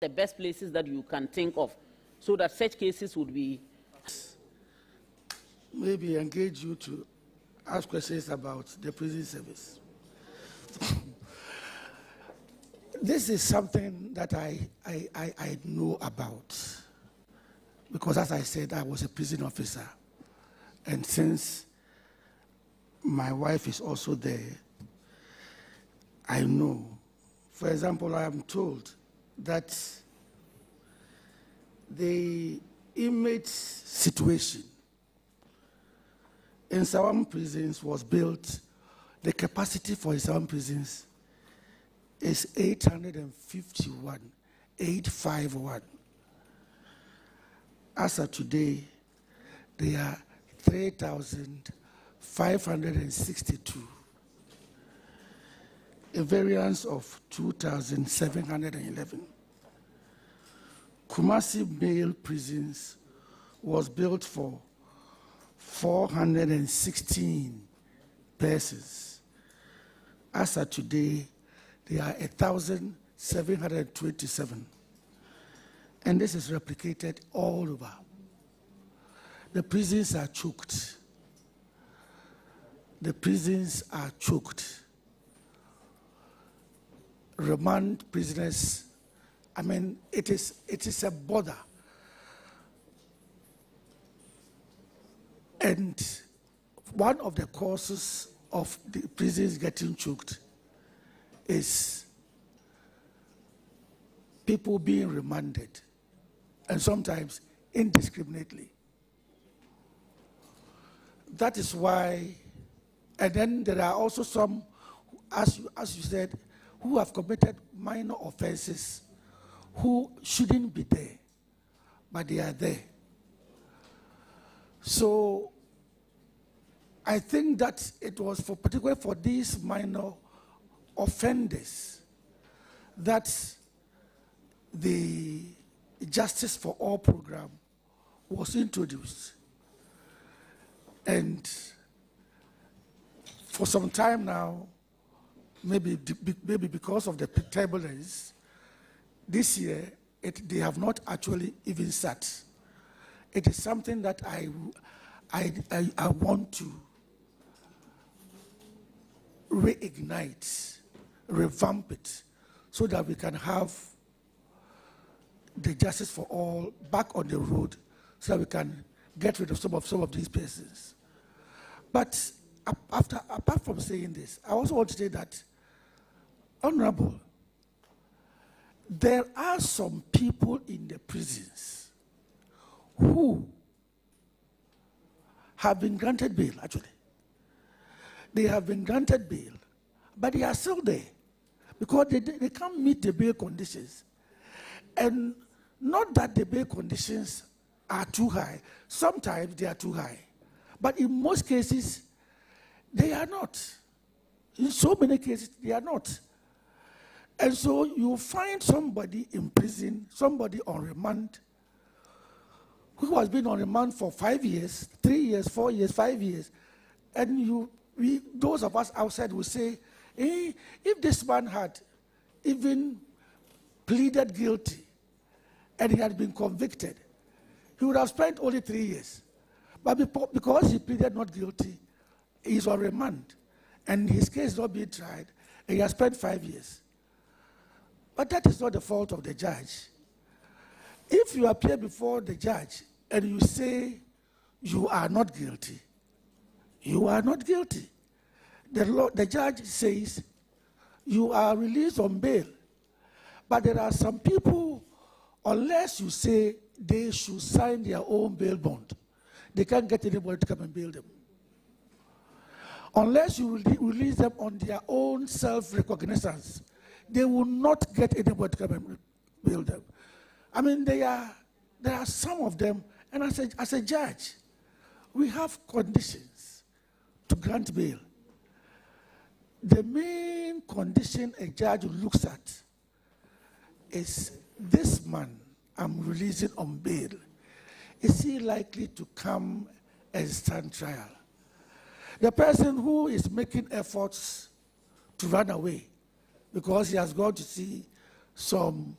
the best places that you can think of so that such cases would be... Maybe engage you to ask questions about the prison service. This is something that I know about because, as I said, I was a prison officer. And since my wife is also there, I know. For example, I am told that the inmate situation in some prisons was built, the capacity for some prisons is 851. As of today, they are 3,562, a variance of 2,711. Kumasi male prisons was built for 416 persons. As of today, there are 1,727. And this is replicated all over. The prisons are choked. The prisons are choked. Remand prisoners, I mean, it is a bother. And one of the causes of the prisons getting choked is people being remanded, and sometimes indiscriminately. That is why, and then there are also some, as you said, who have committed minor offenses, who shouldn't be there, but they are there. So I think that it was particularly for these minor offenders that the Justice for All program was introduced. And for some time now, maybe because of the turbulence, this year they have not actually even sat. It is something that I want to reignite, revamp it, so that we can have the Justice for All back on the road, so that we can get rid of some of these persons. But apart from saying this, I also want to say that, Honorable, there are some people in the prisons who have been granted bail, actually. They have been granted bail, but they are still there because they can't meet the bail conditions. And not that the bail conditions are too high. Sometimes they are too high. But in most cases, they are not. In so many cases, they are not. And so you find somebody in prison, somebody on remand, who has been on remand for 5 years, 3 years, 4 years, 5 years, and those of us outside will say, if this man had even pleaded guilty and he had been convicted, he would have spent only 3 years. But because he pleaded not guilty, he's on remand, and his case is not being tried, and he has spent 5 years. But that is not the fault of the judge. If you appear before the judge and you say you are not guilty, you are not guilty. The judge says you are released on bail. But there are some people, unless you say they should sign their own bail bond, they can't get anybody to come and bail them. Unless you release them on their own self-recognizance, they will not get anybody to come and bail them. I mean, there are some of them, and as a judge, we have conditions to grant bail. The main condition a judge looks at is, this man I'm releasing on bail, is he likely to come and stand trial? The person who is making efforts to run away because he has gone to see some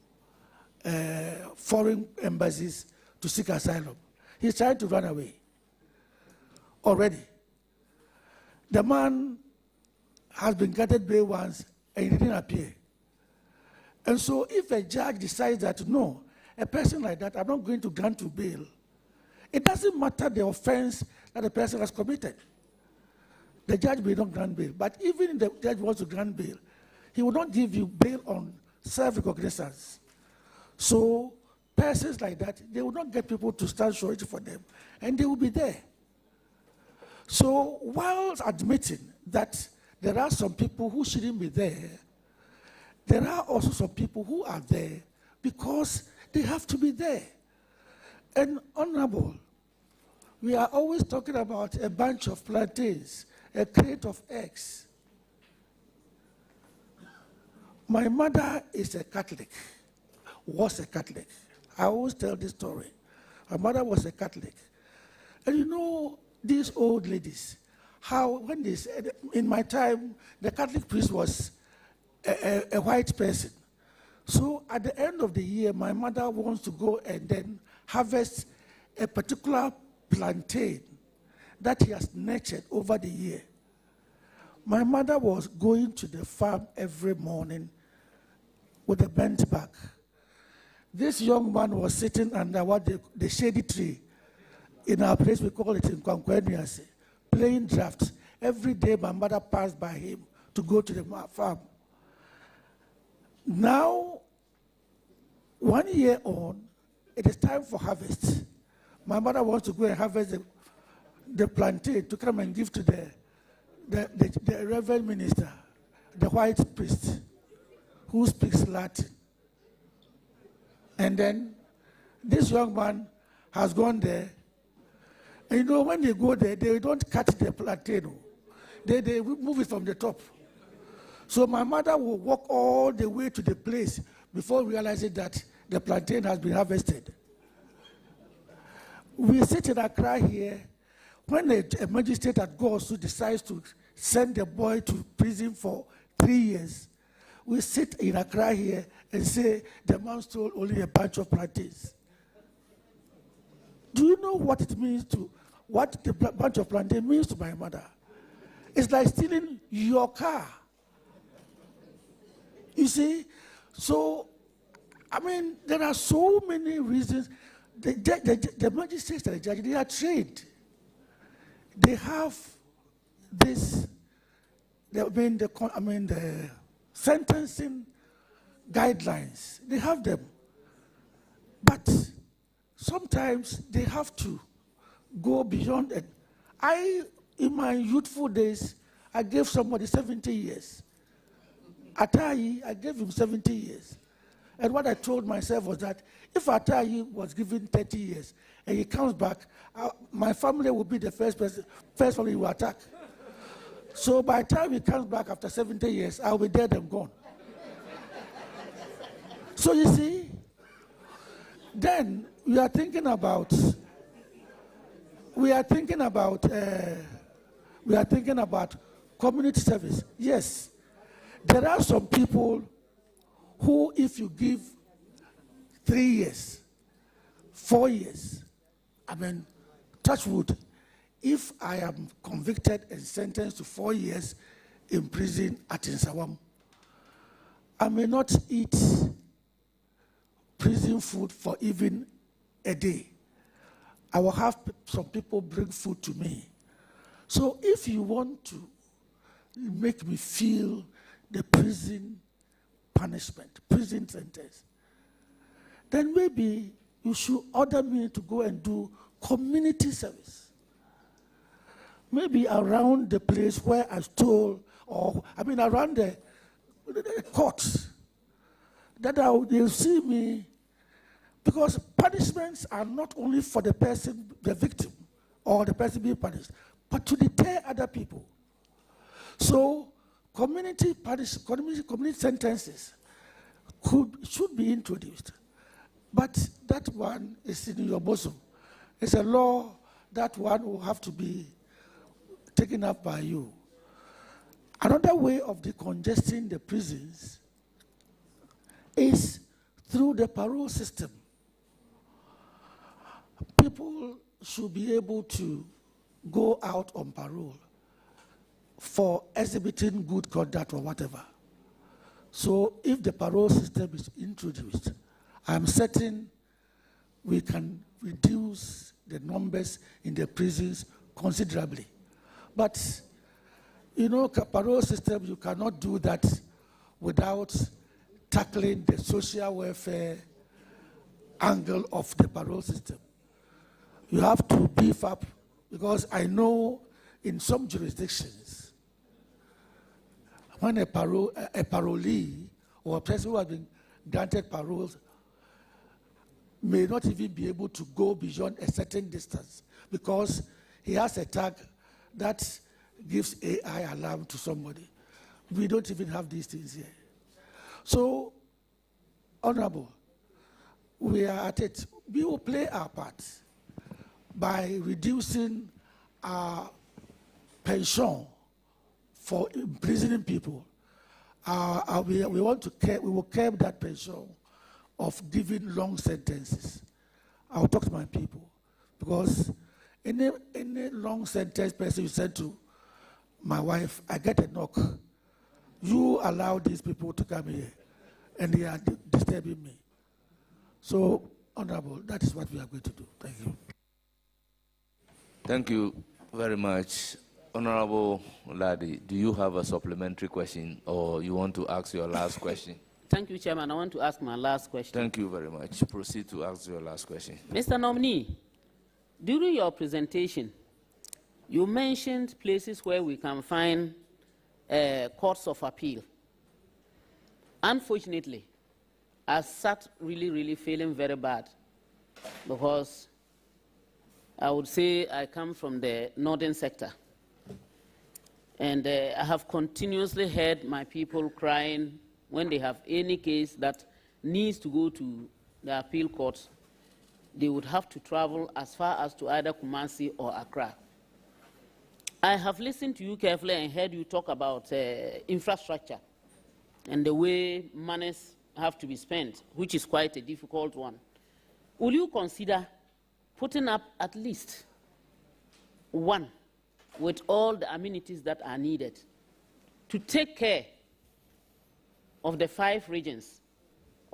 foreign embassies to seek asylum. He's trying to run away already. The man has been granted bail once and he didn't appear. And so if a judge decides that, no, a person like that, I'm not going to grant you bail, it doesn't matter the offense that the person has committed. The judge may not grant bail. But even if the judge wants to grant bail, he will not give you bail on self-recognizance. So persons like that, they will not get people to stand surety for them, and they will be there. So while admitting that there are some people who shouldn't be there, there are also some people who are there because they have to be there. And Honorable, we are always talking about a bunch of plantains, a crate of eggs. My mother is a Catholic, was a Catholic. I always tell this story. My mother was a Catholic. And you know, these old ladies, how when they said, in my time, the Catholic priest was a white person. So at the end of the year, my mother wants to go and then harvest a particular plantain that he has nurtured over the year. My mother was going to the farm every morning with a bent back. This young man was sitting under the shady tree. In our place, we call it in Kwankwanuase, playing drafts. Every day, my mother passed by him to go to the farm. Now, 1 year on, it is time for harvest. My mother wants to go and harvest the plantain to come and give to the reverend minister, the white priest, who speaks Latin. And then this young man has gone there. And you know, when they go there, they don't cut the plantain. They move it from the top. So my mother will walk all the way to the place before realizing that the plantain has been harvested. We sit in Accra here. When a magistrate at Gosu decides to send the boy to prison for 3 years, we sit in Accra here and say, the man stole only a bunch of plantains. Do you know what it means what the bunch of plantain means to my mother? It's like stealing your car. You see? So, I mean, there are so many reasons. The magistrates and the judge, they are trained. They have this, the sentencing guidelines. They have them. But sometimes they have to go beyond it. In my youthful days, I gave somebody 70 years. Atayi, I gave him 70 years. And what I told myself was that if Atayi was given 30 years and he comes back, my family will be the first family he will attack. So by the time he comes back after 70 years, I'll be dead and gone. So you see, then we are thinking about community service. Yes, there are some people who, if you give 3 years, 4 years, touch wood, if I am convicted and sentenced to 4 years in prison at Nsawam, I may not eat prison food for even a day. I will have some people bring food to me. So if you want to make me feel the prison punishment, prison sentence, then maybe you should order me to go and do community service. Maybe around the place where I stole, or around the courts, that they'll see me, because punishments are not only for the person, the victim, or the person being punished, but to deter other people. So community sentences should be introduced. But that one is in your bosom. It's a law. That one will have to be taken up by you. Another way of decongesting the prisons is through the parole system, people should be able to go out on parole for exhibiting good conduct or whatever. So if the parole system is introduced, I'm certain we can reduce the numbers in the prisons considerably. But, you know, parole system, you cannot do that without tackling the social welfare angle of the parole system. You have to beef up, because I know in some jurisdictions, when a parolee or a person who has been granted paroles may not even be able to go beyond a certain distance because he has a tag that gives AI alarm to somebody. We don't even have these things here. So, Honorable, we are at it. We will play our part by reducing our pension for imprisoning people. We will curb that pension of giving long sentences. I'll talk to my people, because any long sentence person you send to my wife, I get a knock. You allow these people to come here, and they are disturbing me. So, Honorable, that is what we are going to do. Thank you. Thank you very much. Honorable Ladi, do you have a supplementary question, or you want to ask your last question? Thank you, Chairman. I want to ask my last question. Thank you very much. Proceed to ask your last question. Mr. Nominee, during your presentation, you mentioned places where we can find courts of appeal. Unfortunately, I sat really feeling very bad, because I would say I come from the northern sector. And I have continuously heard my people crying when they have any case that needs to go to the appeal court. They would have to travel as far as to either Kumasi or Accra. I have listened to you carefully and heard you talk about infrastructure and the way monies have to be spent, which is quite a difficult one. Will you consider putting up at least one with all the amenities that are needed to take care of the 5 regions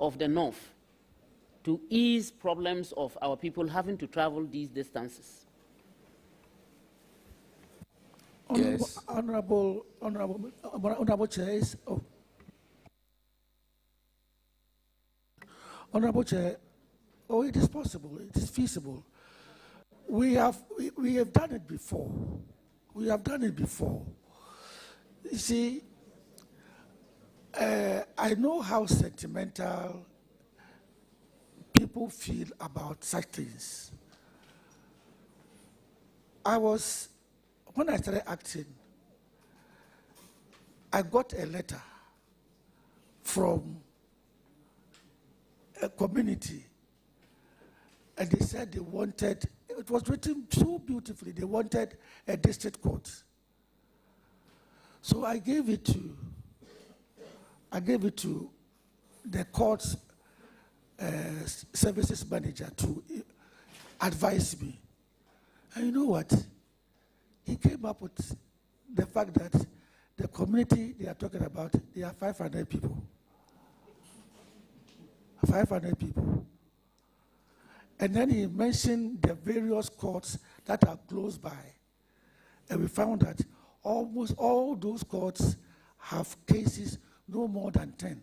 of the north, to ease problems of our people having to travel these distances? Yes. Honorable Chair, Honorable Chair, it is possible, it is feasible. We have done it before. We have done it before. You see, I know how sentimental people feel about such things. When I started acting, I got a letter from a community, and they said they wanted, it was written so beautifully, they wanted a district court. So I gave it to the court's services manager to advise me. And you know what? He came up with the fact that the community they are talking about, they are 500 people. 500 people. And then he mentioned the various courts that are close by. And we found that almost all those courts have cases no more than 10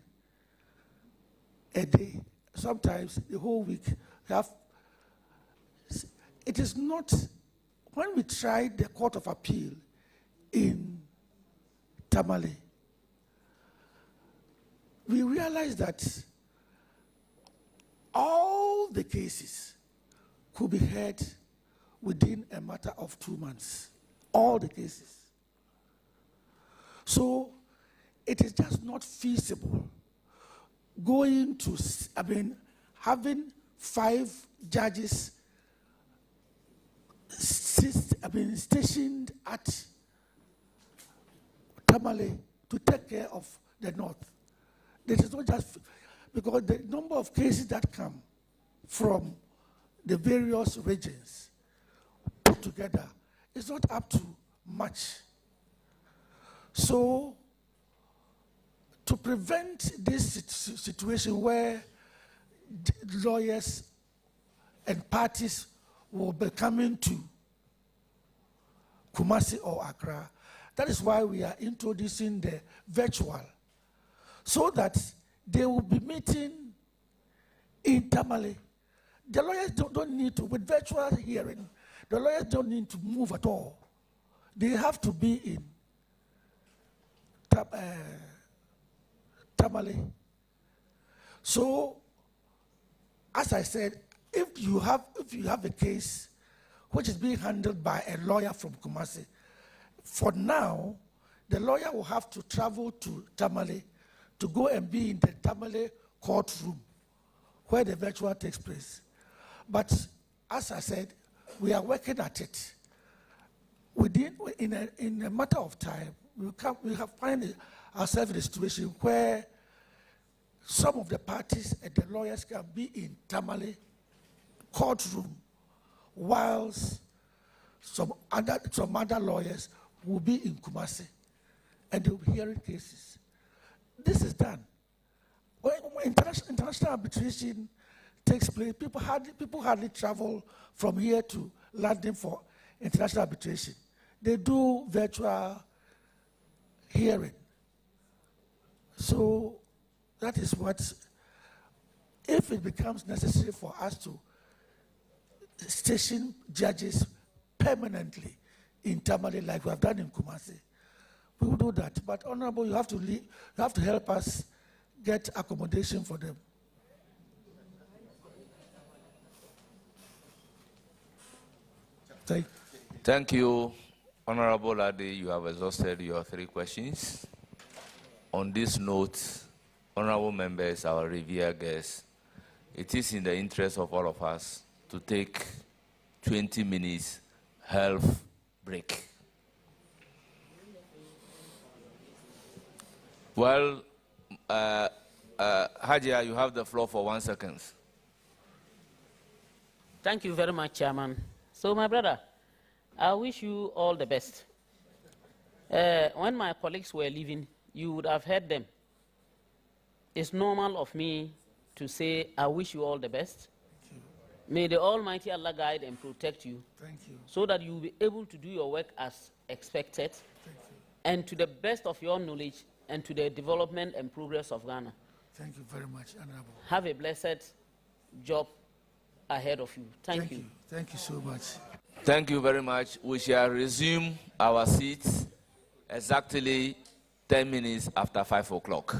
a day. Sometimes the whole week. It is not, when we tried the Court of Appeal in Tamale, we realized that all the cases could be heard within a matter of 2 months. All the cases. So it is just not feasible having 5 judges stationed at Tamale to take care of the north. This is not just because the number of cases that come from the various regions put together is not up to much. So, to prevent this situation where lawyers and parties will be coming to Kumasi or Accra, that is why we are introducing the virtual, so that they will be meeting in Tamale. The lawyers don't need to, with virtual hearing, the lawyers don't need to move at all. They have to be in Tamale. So, as I said, if you have a case which is being handled by a lawyer from Kumasi, for now, the lawyer will have to travel to Tamale to go and be in the Tamale courtroom where the virtual takes place. But as I said, we are working at it. In a matter of time, we have find ourselves in a situation where some of the parties and the lawyers can be in Tamale courtroom, whilst some other lawyers will be in Kumasi, and they'll be hearing cases. This is done. When international arbitration takes place, people hardly travel from here to London for international arbitration. They do virtual hearing. So that is what, if it becomes necessary for us to station judges permanently in Tamale like we have done in Kumasi, we will do that. But Honorable, you have to help us get accommodation for them. Thank you, Honorable Ladi. You have exhausted your 3 questions. On this note, honorable members, our revered guests, it is in the interest of all of us to take 20 minutes health break. Well, Hajia, you have the floor for 1 second. Thank you very much, Chairman. So, my brother, I wish you all the best. When my colleagues were leaving, you would have heard them. It's normal of me to say, I wish you all the best. May the Almighty Allah guide and protect you. Thank you. So that you will be able to do your work as expected. Thank you. And to the best of your knowledge and to the development and progress of Ghana. Thank you very much, Honorable. Have a blessed job ahead of you. Thank you. Thank you so much. Thank you very much. We shall resume our seats exactly 10 minutes after 5 o'clock.